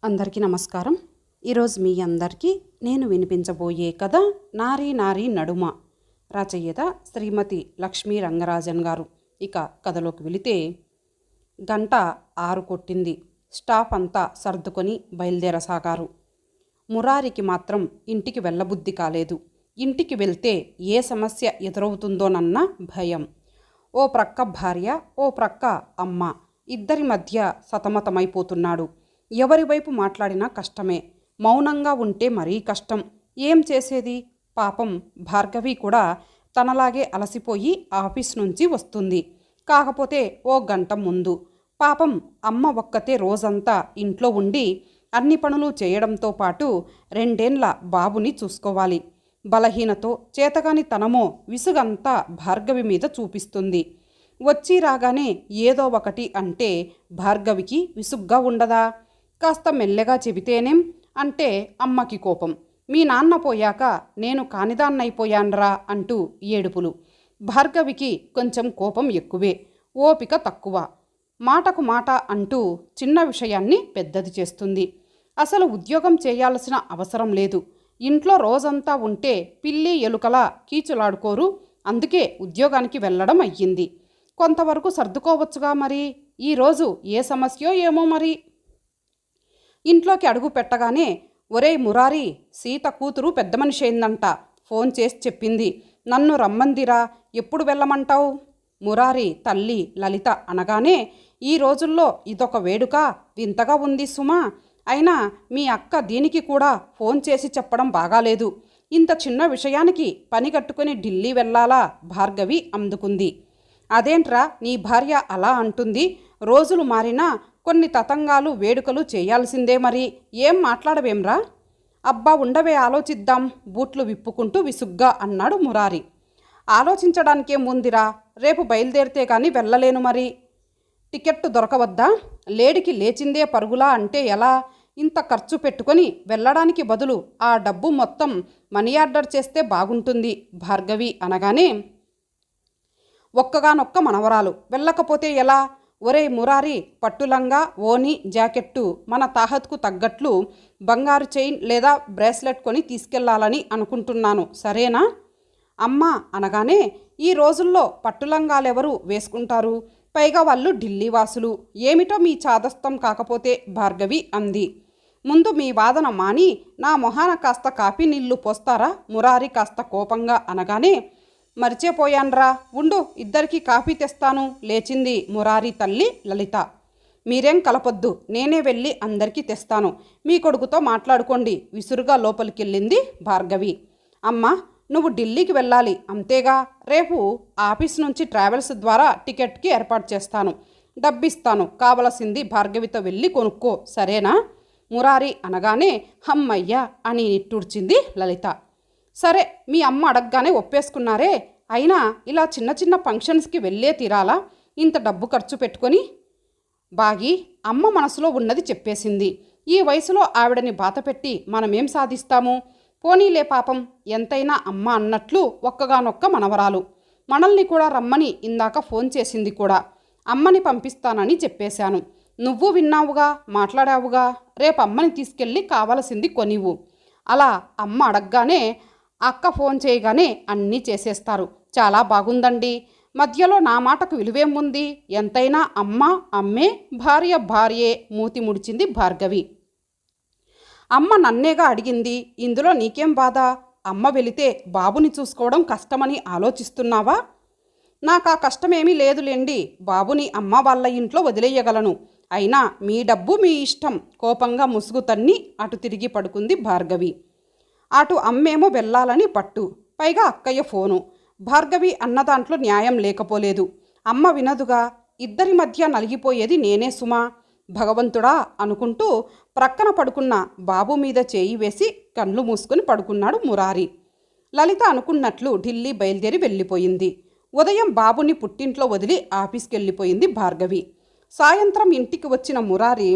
అందరికీ నమస్కారం. ఈరోజు మీ అందరికీ నేను వినిపించబోయే కథ నారీ నారీ నడుమ. రచయిత శ్రీమతి లక్ష్మీ రంగరాజన్ గారు. ఇక కథలోకి వెళితే, గంట 6 కొట్టింది. స్టాఫ్ అంతా సర్దుకొని బయలుదేరసాగారు. మురారికి మాత్రం ఇంటికి వెళ్ళబుద్ధి కాలేదు. ఇంటికి వెళ్తే ఏ సమస్య ఎదురవుతుందోనన్న భయం. ఓ ప్రక్క భార్య, ఓ ప్రక్క అమ్మ, ఇద్దరి మధ్య సతమతమైపోతున్నాడు. ఎవరి వైపు మాట్లాడినా కష్టమే. మౌనంగా ఉంటే మరీ కష్టం. ఏం చేసేది? పాపం భార్గవి కూడా తనలాగే అలసిపోయి ఆఫీస్ నుంచి వస్తుంది. కాకపోతే ఓ గంట ముందు. పాపం అమ్మ ఒక్కతే రోజంతా ఇంట్లో ఉండి అన్ని పనులు చేయడంతో పాటు 2 ఏళ్ల బాబుని చూసుకోవాలి. బలహీనతో చేతగాని తనమో విసుగంతా భార్గవి మీద చూపిస్తుంది. వచ్చి రాగానే ఏదో ఒకటి అంటే భార్గవికి విసుగ్గా ఉండదా? కాస్త మెల్లగా చెబితేనేం అంటే అమ్మకి కోపం. మీ నాన్న పోయాక నేను కానిదాన్నైపోయాన్రా అంటూ ఏడుపులు. భార్గవికి కొంచెం కోపం ఎక్కువే, ఓపిక తక్కువ. మాటకు మాట అంటూ చిన్న విషయాన్ని పెద్దది చేస్తుంది. అసలు ఉద్యోగం చేయాల్సిన అవసరం లేదు. ఇంట్లో రోజంతా ఉంటే పిల్లి ఎలుకలా కీచులాడుకోరు. అందుకే ఉద్యోగానికి వెళ్ళడం అయ్యింది. కొంతవరకు సర్దుకోవచ్చుగా మరి. ఈరోజు ఏ సమస్యో ఏమో మరి. ఇంట్లోకి అడుగు పెట్టగానే, ఒరేయ్ మురారి, సీత కూతురు పెద్ద మనిషి అయిందంట, ఫోన్ చేసి చెప్పింది. నన్ను రమ్మందిరా, ఎప్పుడు వెళ్ళమంటావు? మురారి తల్లి లలిత అనగానే, ఈ రోజుల్లో ఇదొక వేడుక, వింతగా ఉంది సుమా. అయినా మీ అక్క దీనికి కూడా ఫోన్ చేసి చెప్పడం బాగాలేదు. ఇంత చిన్న విషయానికి పని కట్టుకుని ఢిల్లీ వెళ్ళాలా? భార్గవి అందుకుంది. అదేంట్రా నీ భార్య అలా అంటుంది? రోజులు మారినా కొన్ని తతంగాలు వేడుకలు చేయాల్సిందే మరి. ఏం మాట్లాడవేమ్రా? అబ్బా ఉండవే, ఆలోచిద్దాం బూట్లు విప్పుకుంటూ విసుగ్గా అన్నాడు మురారి. ఆలోచించడానికే ముందిరా, రేపు బయలుదేరితే కానీ వెళ్ళలేను మరి. టికెట్టు దొరకవద్దా? లేడికి లేచిందే పరుగులా అంటే ఎలా? ఇంత ఖర్చు పెట్టుకొని వెళ్ళడానికి బదులు ఆ డబ్బు మొత్తం మనీ ఆర్డర్ చేస్తే బాగుంటుంది. భార్గవి అనగానే, ఒక్కగానొక్క మనవరాలు, వెళ్ళకపోతే ఎలా? ఒరే మురారి, పట్టులంగా, ఓని, జాకెట్టు, మన తాహత్కు తగ్గట్లు బంగారు చైన్ లేదా బ్రేస్లెట్ కొని తీసుకెళ్లాలని అనుకుంటున్నాను, సరేనా? అమ్మ అనగానే, ఈ రోజుల్లో పట్టులంగాలెవరు వేసుకుంటారు? పైగా వాళ్ళు ఢిల్లీ వాసులు. ఏమిటో మీ చాదస్తం కాకపోతే, భార్గవి అంది. ముందు మీ వాదన మాని నా మొహాన కాస్త కాఫీ నీళ్లు పోస్తారా? మురారి కాస్త కోపంగా అనగానే, మరిచేపోయాన్రా, ఉండు ఇద్దరికి కాఫీ తెస్తాను, లేచింది మురారి తల్లి లలిత. మీరేం కలపొద్దు, నేనే వెళ్ళి అందరికీ తెస్తాను, మీ కొడుకుతో మాట్లాడుకోండి, విసురుగా లోపలికెళ్ళింది భార్గవి. అమ్మ, నువ్వు ఢిల్లీకి వెళ్ళాలి అంతేగా? రేపు ఆఫీస్ నుంచి ట్రావెల్స్ ద్వారా టికెట్కి ఏర్పాటు చేస్తాను, డబ్బిస్తాను, కావలసింది భార్గవితో వెళ్ళి కొనుక్కో, సరేనా? మురారి అనగానే, హమ్మయ్య అని నిట్టూర్చింది లలిత. సరే, మీ అమ్మ అడగగానే ఒప్పేసుకున్నారే, అయినా ఇలా చిన్న చిన్న ఫంక్షన్స్కి వెళ్ళే తీరాలా ఇంత డబ్బు ఖర్చు పెట్టుకొని? బాగి అమ్మ మనసులో ఉన్నది చెప్పేసింది. ఈ వయసులో ఆవిడని బాధపెట్టి మనమేం సాధిస్తాము? పోనీలే పాపం, ఎంతైనా అమ్మ అన్నట్లు ఒక్కగానొక్క మనవరాలు. మనల్ని కూడా రమ్మని ఇందాక ఫోన్ చేసింది కూడా. అమ్మని పంపిస్తానని చెప్పేశాను. నువ్వు విన్నావుగా, మాట్లాడావుగా. రేపు అమ్మని తీసుకెళ్ళి కావలసింది కొనివ్వు. అలా అమ్మ అడగగానే, అక్క ఫోన్ చేయగానే అన్నీ చేసేస్తారు. చాలా బాగుందండి. మధ్యలో నా మాటకు విలువేముంది? ఎంతైనా అమ్మ అమ్మే, భార్య భార్యే, మూతి ముడిచింది భార్గవి. అమ్మ నన్నేగా అడిగింది, ఇందులో నీకేం బాధ? అమ్మ వెళితే బాబుని చూసుకోవడం కష్టమని ఆలోచిస్తున్నావా? నాకు ఆ కష్టమేమీ లేదులేండి. బాబుని అమ్మ వాళ్ళ ఇంట్లో వదిలేయగలను. అయినా మీ డబ్బు మీ ఇష్టం. కోపంగా ముసుగు తన్ని అటు తిరిగి పడుకుంది భార్గవి. అటు అమ్మేమో వెళ్ళాలని పట్టు, పైగా అక్కయ్య ఫోను. భార్గవి అన్న దాంట్లో న్యాయం లేకపోలేదు. అమ్మ వినదుగా. ఇద్దరి మధ్య నలిగిపోయేది నేనే సుమా. భగవంతుడా అనుకుంటూ ప్రక్కన పడుకున్న బాబు మీద చేయి వేసి కళ్ళు మూసుకొని పడుకున్నాడు మురారి. లలిత అనుకున్నట్లు ఢిల్లీ బయలుదేరి వెళ్ళిపోయింది. ఉదయం బాబుని పుట్టింట్లో వదిలి ఆఫీస్కి వెళ్ళిపోయింది భార్గవి. సాయంత్రం ఇంటికి వచ్చిన మురారి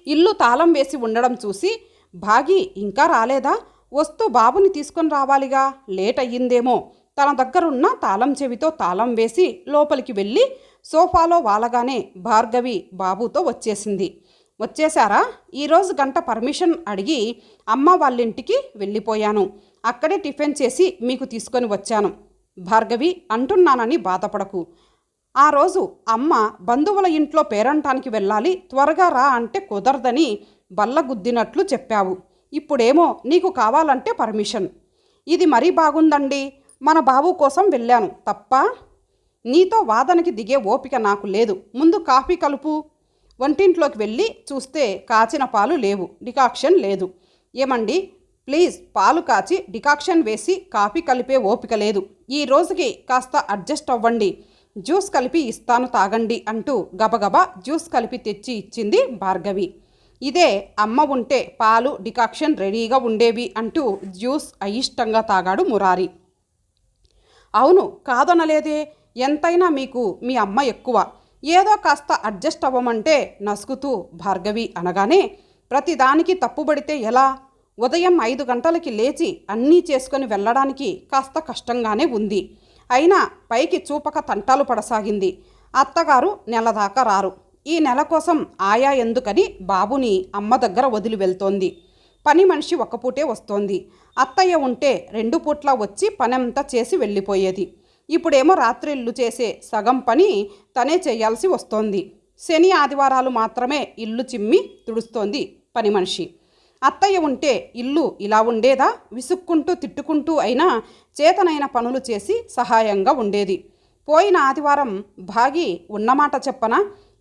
ఇల్లు తాళం వేసి ఉండడం చూసి, భాగి ఇంకా రాలేదా? వస్తూ బాబుని తీసుకొని రావాలిగా, లేట్ అయ్యిందేమో. తన దగ్గరున్న తాళం చెవితో తాళం వేసి లోపలికి వెళ్ళి సోఫాలో వాలగానే భార్గవి బాబుతో వచ్చేసింది. వచ్చేశారా? ఈరోజు గంట పర్మిషన్ అడిగి అమ్మ వాళ్ళింటికి వెళ్ళిపోయాను. అక్కడే టిఫిన్ చేసి మీకు తీసుకొని వచ్చాను. భార్గవి, అంటున్నానని బాధపడకు. ఆ రోజు అమ్మ బంధువుల ఇంట్లో పేరంటానికి వెళ్ళాలి, త్వరగా రా అంటే కుదరదని బల్లగుద్దినట్లు చెప్పావు. ఇప్పుడేమో నీకు కావాలంటే పర్మిషన్. ఇది మరీ బాగుందండి. మన బాబు కోసం వెళ్ళాను తప్ప నీతో వాదనకి దిగే ఓపిక నాకు లేదు. ముందు కాఫీ కలుపు. వంటింట్లోకి వెళ్ళి చూస్తే కాచిన పాలు లేవు, డికాక్షన్ లేదు. ఏమండి, ప్లీజ్ పాలు కాచి డికాక్షన్ వేసి కాఫీ కలిపే ఓపిక లేదు. ఈ రోజుకి కాస్త అడ్జస్ట్ అవ్వండి. జ్యూస్ కలిపి ఇస్తాను తాగండి అంటూ గబగబా జ్యూస్ కలిపి తెచ్చి ఇచ్చింది భార్గవి. ఇదే అమ్మ ఉంటే పాలు డికాక్షన్ రెడీగా ఉండేవి అంటూ జ్యూస్ అయిష్టంగా తాగాడు మురారి. అవును, కాదనలేదే. ఎంతైనా మీకు మీ అమ్మ ఎక్కువ. ఏదో కాస్త అడ్జస్ట్ అవ్వమంటే నసుకుతూ భార్గవి అనగానే, ప్రతిదానికి తప్పుబడితే ఎలా? ఉదయం 5 గంటలకి లేచి అన్నీ చేసుకొని వెళ్ళడానికి కాస్త కష్టంగానే ఉంది. అయినా పైకి చూపక తంటాలు పడసాగింది. అత్తగారు నెల దాకా రారు. ఈ నెల కోసం ఆయా ఎందుకని బాబుని అమ్మ దగ్గర వదిలి వెళ్తోంది. పని మనిషి ఒక్కపూటే వస్తోంది. అత్తయ్య ఉంటే 2 పూట్ల వచ్చి పనంతా చేసి వెళ్ళిపోయేది. ఇప్పుడేమో రాత్రిళ్ళు చేసే సగం పని తనే చేయాల్సి వస్తోంది. శని ఆదివారాలు మాత్రమే ఇల్లు చిమ్మి తుడుస్తోంది పని మనిషి. అత్తయ్య ఉంటే ఇల్లు ఇలా ఉండేదా? విసుక్కుంటూ తిట్టుకుంటూ అయినా చేతనైన పనులు చేసి సహాయంగా ఉండేది. పోయిన ఆదివారం భాగి ఉన్నమాట చెప్పనా,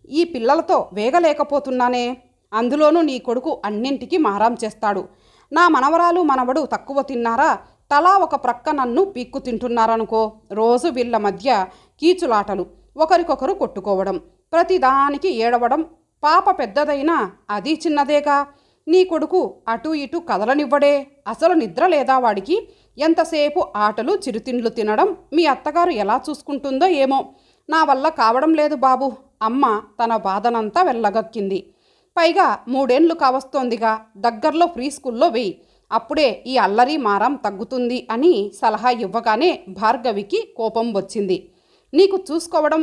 ఈ పిల్లలతో వేగలేకపోతున్నానే. అందులోనూ నీ కొడుకు అన్నింటికీ మారాం చేస్తాడు. నా మనవరాలు మనవడు తక్కువ తిన్నారా? తలా ఒక ప్రక్క నన్ను పీక్కు తింటున్నారనుకో. రోజు వీళ్ళ మధ్య కీచులాటలు, ఒకరికొకరు కొట్టుకోవడం, ప్రతిదానికి ఏడవడం. పాప పెద్దదైనా అది చిన్నదేగా. నీ కొడుకు అటు ఇటు కదలనివ్వడే. అసలు నిద్ర లేదా వాడికి? ఎంతసేపు ఆటలు చిరుతిండ్లు తినడం. మీ అత్తగారు ఎలా చూసుకుంటుందో ఏమో. నా వల్ల కావడం లేదు బాబు. అమ్మ తన బాధనంతా వెళ్ళగక్కింది. పైగా 3 ఏళ్ళు కావస్తోందిగా. దగ్గరలో ఫ్రీ స్కూల్లో వెయ్యి. అప్పుడే ఈ అల్లరి మారం తగ్గుతుంది అని సలహా ఇవ్వగానే భార్గవికి కోపం వచ్చింది. నీకు చూసుకోవడం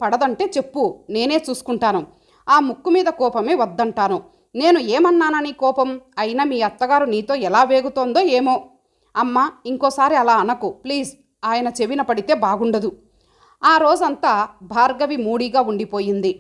పడదంటే చెప్పు, నేనే చూసుకుంటాను. ఆ ముక్కు మీద కోపమే వద్దంటాను. నేను ఏమన్నానని కోపం? అయినా మీ అత్తగారు నీతో ఎలా వేగుతోందో ఏమో. అమ్మ, ఇంకోసారి అలా అనకు ప్లీజ్. ఆయన చెవిన పడితే బాగుండదు. ఆ రోజంతా భార్గవి మూడీగా ఉండిపోయింది.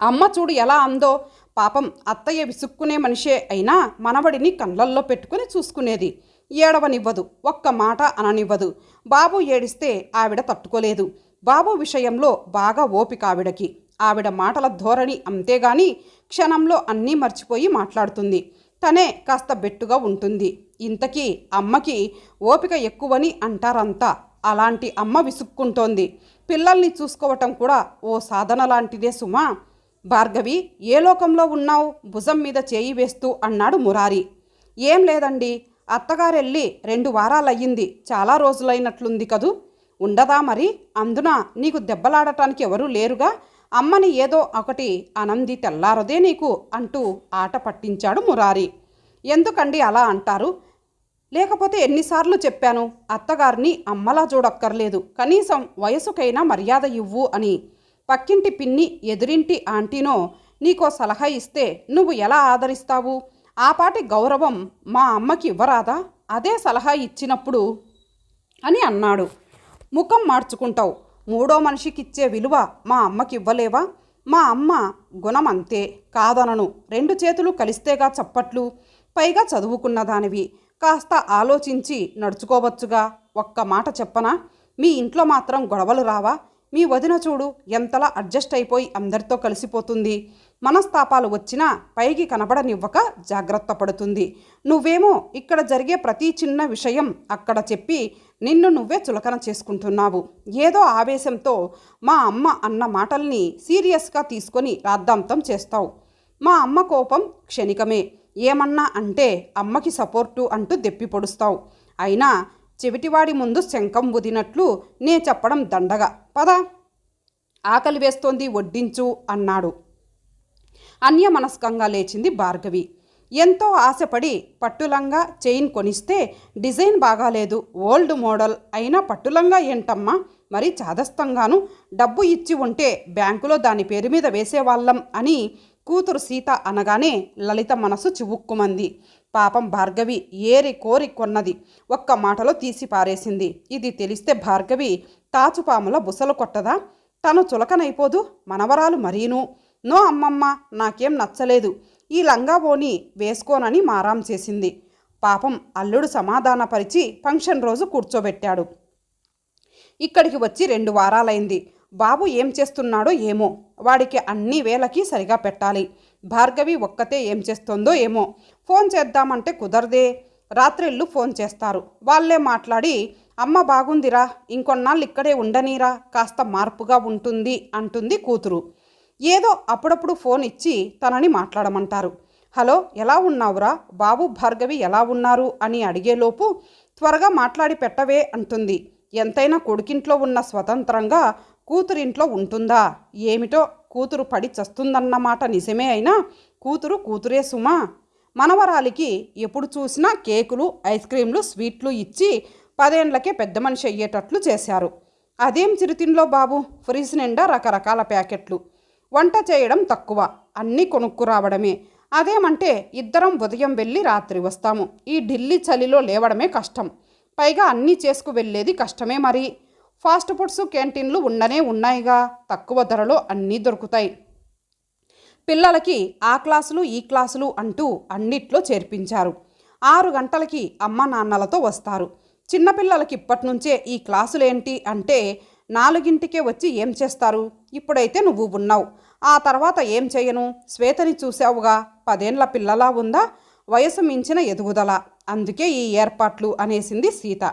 అమ్మ చూడు ఎలా అందో. పాపం అత్తయ్య విసుక్కునే మనిషే అయినా మనవడిని కళ్ళల్లో పెట్టుకుని చూసుకునేది. ఏడవనివ్వదు, ఒక్క మాట అననివ్వదు. బాబు ఏడిస్తే ఆవిడ తట్టుకోలేదు. బాబు విషయంలో బాగా ఓపిక ఆవిడకి. ఆవిడ మాటల ధోరణి అంతేగాని క్షణంలో అన్నీ మర్చిపోయి మాట్లాడుతుంది. తనే కాస్త బెట్టుగా ఉంటుంది. ఇంతకీ అమ్మకి ఓపిక ఎక్కువని అంటారంతా. అలాంటి అమ్మ విసుక్కుంటోంది. పిల్లల్ని చూసుకోవటం కూడా ఓ సాధన లాంటిదే సుమా. భార్గవి, ఏ లోకంలో ఉన్నావు? భుజం మీద చేయి వేస్తూ అన్నాడు మురారి. ఏం లేదండి, అత్తగారెళ్ళి 2 వారాలయ్యింది. చాలా రోజులైనట్లుంది కదూ. ఉండదా మరి? అందున నీకు దెబ్బలాడటానికి ఎవరూ లేరుగా. అమ్మని ఏదో ఒకటి అనంది తెల్లారదే నీకు అంటూ ఆట పట్టించాడు మురారి. ఎందుకండి అలా అంటారు? లేకపోతే ఎన్నిసార్లు చెప్పాను, అత్తగారిని అమ్మలా చూడక్కర్లేదు, కనీసం వయసుకైనా మర్యాద ఇవ్వు అని. పక్కింటి పిన్ని, ఎదురింటి ఆంటీనో నీకో సలహా ఇస్తే నువ్వు ఎలా ఆదరిస్తావు? ఆ పాటి గౌరవం మా అమ్మకి ఇవ్వరాదా? అదే సలహా ఇచ్చినప్పుడు అని అన్నాడు. ముఖం మార్చుకుంటావు. 3వ మనిషికిచ్చే విలువ మా అమ్మకి ఇవ్వలేవా? మా అమ్మ గుణం అంతే, కాదనను. 2 చేతులు కలిస్తేగా చప్పట్లు. పైగా చదువుకున్న దానివి, కాస్త ఆలోచించి నడుచుకోవచ్చుగా. ఒక్క మాట చెప్పనా, మీ ఇంట్లో మాత్రం గొడవలు రావా? మీ వదిన చూడు ఎంతలా అడ్జస్ట్ అయిపోయి అందరితో కలిసిపోతుంది. మనస్తాపాలు వచ్చినా పైకి కనబడనివ్వక జాగ్రత్త పడుతుంది. నువ్వేమో ఇక్కడ జరిగే ప్రతి చిన్న విషయం అక్కడ చెప్పి నిన్ను నువ్వే చులకన చేసుకుంటున్నావు. ఏదో ఆవేశంతో మా అమ్మ అన్న మాటల్ని సీరియస్గా తీసుకొని రాద్ధాంతం చేస్తావు. మా అమ్మ కోపం క్షణికమే. ఏమన్నా అంటే అమ్మకి సపోర్టు అంటూ దెప్పి పొడుస్తావు. అయినా చెవిటివాడి ముందు శంఖం ఊదినట్లు నే చెప్పడం దండగా. పద, ఆకలి వేస్తోంది, వడ్డించు అన్నాడు. అన్యమనస్కంగా లేచింది భార్గవి. ఎంతో ఆశపడి పట్టులంగా చైన్ కొనిస్తే డిజైన్ బాగాలేదు, ఓల్డ్ మోడల్. అయినా పట్టులంగా ఏంటమ్మా, మరి చాదస్తంగాను. డబ్బు ఇచ్చి ఉంటే బ్యాంకులో దాని పేరు మీద వేసేవాళ్ళం అని కూతురు సీత అనగానే లలిత మనసు చివుక్కుమంది. పాపం భార్గవి ఏరి కోరి కొన్నది ఒక్క మాటలో తీసి పారేసింది. ఇది తెలిస్తే భార్గవి తాచుపాముల బుసలు కొట్టదా? తను చులకనైపోదు? మనవరాలు మరీను. నో అమ్మమ్మ, నాకేం నచ్చలేదు, ఈ లంగా ఓని వేసుకోనని మారాం చేసింది. పాపం అల్లుడు సమాధానపరిచి ఫంక్షన్ రోజు కూర్చోబెట్టాడు. ఇక్కడికి వచ్చి 2 వారాలైంది. బాబు ఏం చేస్తున్నాడో ఏమో, వాడికి అన్ని వేళకి సరిగా పెట్టాలి. భార్గవి ఒక్కతే ఏం చేస్తుందో ఏమో. ఫోన్ చేద్దామంటే కుదరదే. రాత్రిళ్ళు ఫోన్ చేస్తారు. వాళ్ళే మాట్లాడి అమ్మ బాగుందిరా, ఇంకొన్నాళ్ళు ఇక్కడే ఉండనీరా, కాస్త మార్పుగా ఉంటుంది అంటుంది కూతురు. ఏదో అప్పుడప్పుడు ఫోన్ ఇచ్చి తనని మాట్లాడమంటారు. హలో, ఎలా ఉన్నావురా, బాబు భార్గవి ఎలా ఉన్నారు అని అడిగేలోపు త్వరగా మాట్లాడి పెట్టవే అంటుంది. ఎంతైనా కొడుకింట్లో ఉన్న స్వతంత్రంగా కూతురింట్లో ఉంటుందా? ఏమిటో, కూతురు పడి చస్తుందన్నమాట నిజమే అయినా కూతురు కూతురే సుమా. మనవరాలికి ఎప్పుడు చూసినా కేకులు, ఐస్ క్రీంలు, స్వీట్లు ఇచ్చి 10 ఏండ్లకే పెద్ద మనిషి అయ్యేటట్లు చేశారు. అదేం చిరుతిండ్లో బాబు, ఫ్రిజ్ నిండా రకరకాల ప్యాకెట్లు. వంట చేయడం తక్కువ, అన్నీ కొనుక్కురావడమే. అదేమంటే ఇద్దరం ఉదయం వెళ్ళి రాత్రి వస్తాము. ఈ ఢిల్లీ చలిలో లేవడమే కష్టం. పైగా అన్నీ చేసుకు వెళ్ళేది కష్టమే మరి. ఫాస్ట్ ఫుడ్స్ క్యాంటీన్లు ఉండనే ఉన్నాయిగా, తక్కువ ధరలో అన్నీ దొరుకుతాయి. పిల్లలకి ఆ క్లాసులు ఈ క్లాసులు అంటూ అన్నిట్లో చేర్పించారు. 6 గంటలకి అమ్మ నాన్నలతో వస్తారు. చిన్నపిల్లలకి ఇప్పటి నుంచే ఈ క్లాసులేంటి అంటే 4ంటికే వచ్చి ఏం చేస్తారు? ఇప్పుడైతే నువ్వు ఉన్నావు, ఆ తర్వాత ఏం చేయను? శ్వేతని చూసావుగా, 10 ఏండ్ల పిల్లలా ఉందా, వయసు మించిన ఎదుగుదల. అందుకే ఈ ఏర్పాట్లు అనేసింది సీత.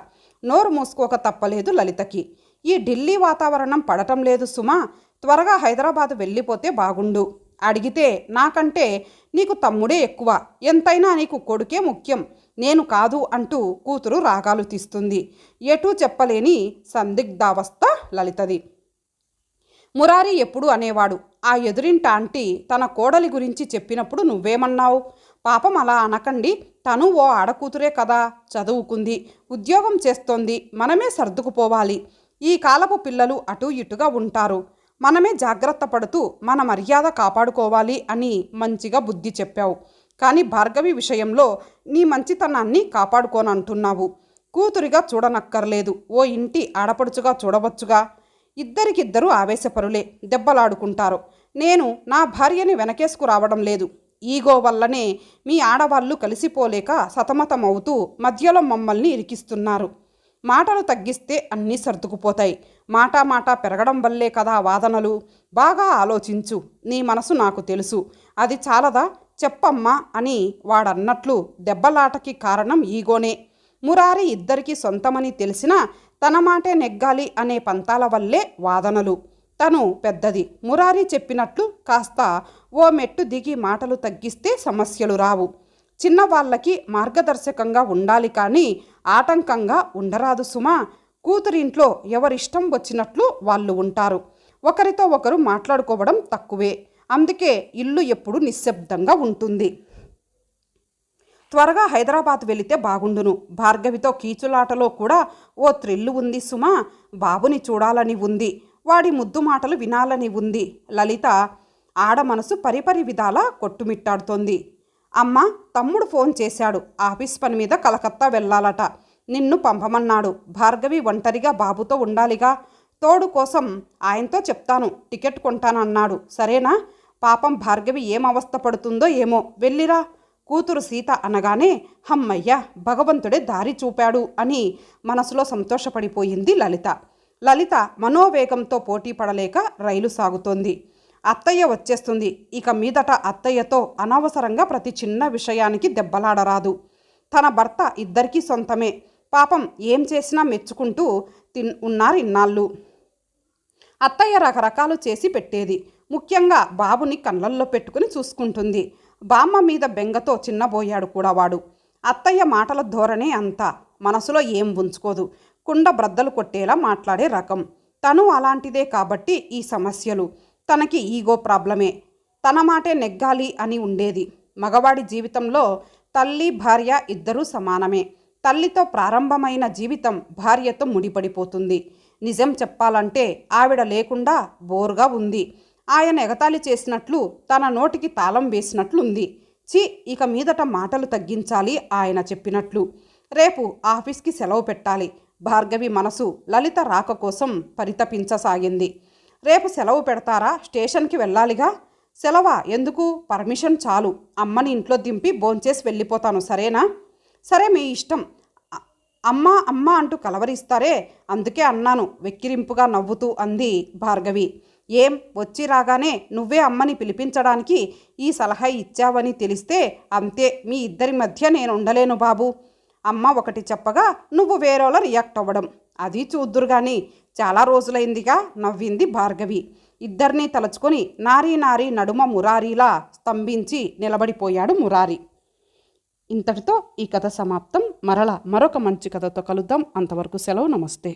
నోరు మూసుకోక తప్పలేదు లలితకి. ఈ ఢిల్లీ వాతావరణం పడటం లేదు సుమా, త్వరగా హైదరాబాద్ వెళ్ళిపోతే బాగుండు. అడిగితే నాకంటే నీకు తమ్ముడే ఎక్కువ, ఎంతైనా నీకు కొడుకే ముఖ్యం, నేను కాదు అంటూ కూతురు రాగాలు తీస్తుంది. ఎటూ చెప్పలేని సందిగ్ధావస్థ లలితది. మురారి ఎప్పుడు అనేవాడు, ఆ ఎదురింట ఆంటీ తన కోడలి గురించి చెప్పినప్పుడు నువ్వేమన్నావు? పాపం అలా అనకండి, తను ఓ ఆడకూతురే కదా, చదువుకుంది, ఉద్యోగం చేస్తోంది, మనమే సర్దుకుపోవాలి. ఈ కాలపు పిల్లలు అటూ ఇటుగా ఉంటారు, మనమే జాగ్రత్త పడుతూ మన మర్యాద కాపాడుకోవాలి అని మంచిగా బుద్ధి చెప్పావు. కానీ భార్గవి విషయంలో నీ మంచితనాన్ని కాపాడుకోనంటున్నావు. కూతురిగా చూడనక్కర్లేదు, ఓ ఇంటి ఆడపడుచుగా చూడవచ్చుగా. ఇద్దరికిద్దరూ ఆవేశపరులే, దెబ్బలాడుకుంటారు. నేను నా భార్యని వెనకేసుకు రావడం లేదు. ఈగో వల్లనే మీ ఆడవాళ్ళు కలిసిపోలేక సతమతమవుతూ మధ్యలో మమ్మల్ని ఇరికిస్తున్నారు. మాటలు తగ్గిస్తే అన్నీ సర్దుకుపోతాయి. మాట పెరగడం వల్లే కదా వాదనలు. బాగా ఆలోచించు, నీ మనసు నాకు తెలుసు, అది చాలదా? చెప్పమ్మా అని వాడన్నట్లు దెబ్బలాటకి కారణం ఈగోనే. మురారి ఇద్దరికీ సొంతమని తెలిసినా తన మాటే నెగ్గాలి అనే పంతాల వల్లే వాదనలు. తను పెద్దది, మురారి చెప్పినట్లు కాస్త ఓ మెట్టు దిగి మాటలు తగ్గిస్తే సమస్యలు రావు. చిన్నవాళ్ళకి మార్గదర్శకంగా ఉండాలి కానీ ఆటంకంగా ఉండరాదు సుమా. కూతురింట్లో ఎవరిష్టం వచ్చినట్లు వాళ్ళు ఉంటారు, ఒకరితో ఒకరు మాట్లాడుకోవడం తక్కువే. అందుకే ఇల్లు ఎప్పుడు నిశ్శబ్దంగా ఉంటుంది. త్వరగా హైదరాబాద్ వెళితే బాగుండును. భార్గవితో కీచులాటలో కూడా ఓ థ్రిల్లు ఉంది సుమా. బాబుని చూడాలని ఉంది, వాడి ముద్దు మాటలు వినాలని ఉంది. లలిత ఆడ మనసు పరిపరి విధాలా కొట్టుమిట్టాడుతోంది. అమ్మ, తమ్ముడు ఫోన్ చేశాడు, ఆఫీస్ పని మీద కలకత్తా వెళ్ళాలట, నిన్ను పంపమన్నాడు. భార్గవి ఒంటరిగా బాబుతో ఉండాలిగా, తోడు కోసం ఆయనతో చెప్తాను, టికెట్ కొంటానన్నాడు. సరేనా? పాపం భార్గవి ఏం అవస్థ పడుతుందో ఏమో, వెళ్ళిరా. కూతురు సీత అనగానే హమ్మయ్య, భగవంతుడే దారి చూపాడు అని మనసులో సంతోషపడిపోయింది లలిత. లలిత మనోవేగంతో పోటీ పడలేక రైలు సాగుతోంది. అత్తయ్య వచ్చేస్తుంది, ఇక మీదట అత్తయ్యతో అనవసరంగా ప్రతి చిన్న విషయానికి దెబ్బలాడరాదు. తన భర్త ఇద్దరికీ సొంతమే, పాపం ఏం చేసినా మెచ్చుకుంటూ ఉన్నారు ఇన్నాళ్ళు. అత్తయ్య రకరకాలు చేసి పెట్టేది, ముఖ్యంగా బాబుని కళ్ళల్లో పెట్టుకుని చూసుకుంటుంది. బామ్మ మీద బెంగతో చిన్నబోయాడు కూడా వాడు. అత్తయ్య మాటల ధోరణే అంతా, మనసులో ఏం ఉంచుకోదు, కుండ బ్రద్దలు కొట్టేలా మాట్లాడే రకం. తను అలాంటిదే కాబట్టి ఈ సమస్యలు. తనకి ఈగో ప్రాబ్లమే, తన మాటే నెగ్గాలి అని ఉండేది. మగవాడి జీవితంలో తల్లి భార్య ఇద్దరూ సమానమే. తల్లితో ప్రారంభమైన జీవితం భార్యతో ముడిపడిపోతుంది. నిజం చెప్పాలంటే ఆవిడ లేకుండా బోర్గా ఉంది. ఆయన ఎగతాళి చేసినట్లు తన నోటికి తాళం వేసినట్లుంది. చి, ఇక మీదట మాటలు తగ్గించాలి ఆయన చెప్పినట్లు. రేపు ఆఫీస్కి సెలవు పెట్టాలి. భార్గవి మనసు లలిత రాక కోసం పరితపించసాగింది. రేపు సెలవు పెడతారా? స్టేషన్కి వెళ్ళాలిగా. సెలవా ఎందుకు? పర్మిషన్ చాలు. అమ్మని ఇంట్లో దింపి భోంచేసి వెళ్ళిపోతాను, సరేనా? సరే, మీ ఇష్టం. అమ్మా అమ్మా అంటూ కలవరిస్తారే, అందుకే అన్నాను, వెక్కిరింపుగా నవ్వుతూ అంది భార్గవి. ఏం, వచ్చి రాగానే నువ్వే అమ్మని పిలిపించడానికి ఈ సలహా ఇచ్చావని తెలిస్తే అంతే, మీ ఇద్దరి మధ్య నేను ఉండలేను బాబు. అమ్మ ఒకటి చెప్పగా నువ్వు వేరేలా రియాక్ట్ అవ్వడం, అది చూద్దురు కానీ. చాలా రోజులైందిగా, నవ్వింది భార్గవి. ఇద్దరినీ తలుచుకొని నారీ నారీ నడుమ మురారీలా స్తంభించి నిలబడిపోయాడు మురారి. ఇంతటితో ఈ కథ సమాప్తం. మరలా మరొక మంచి కథతో కలుద్దాం. అంతవరకు సెలవు. నమస్తే.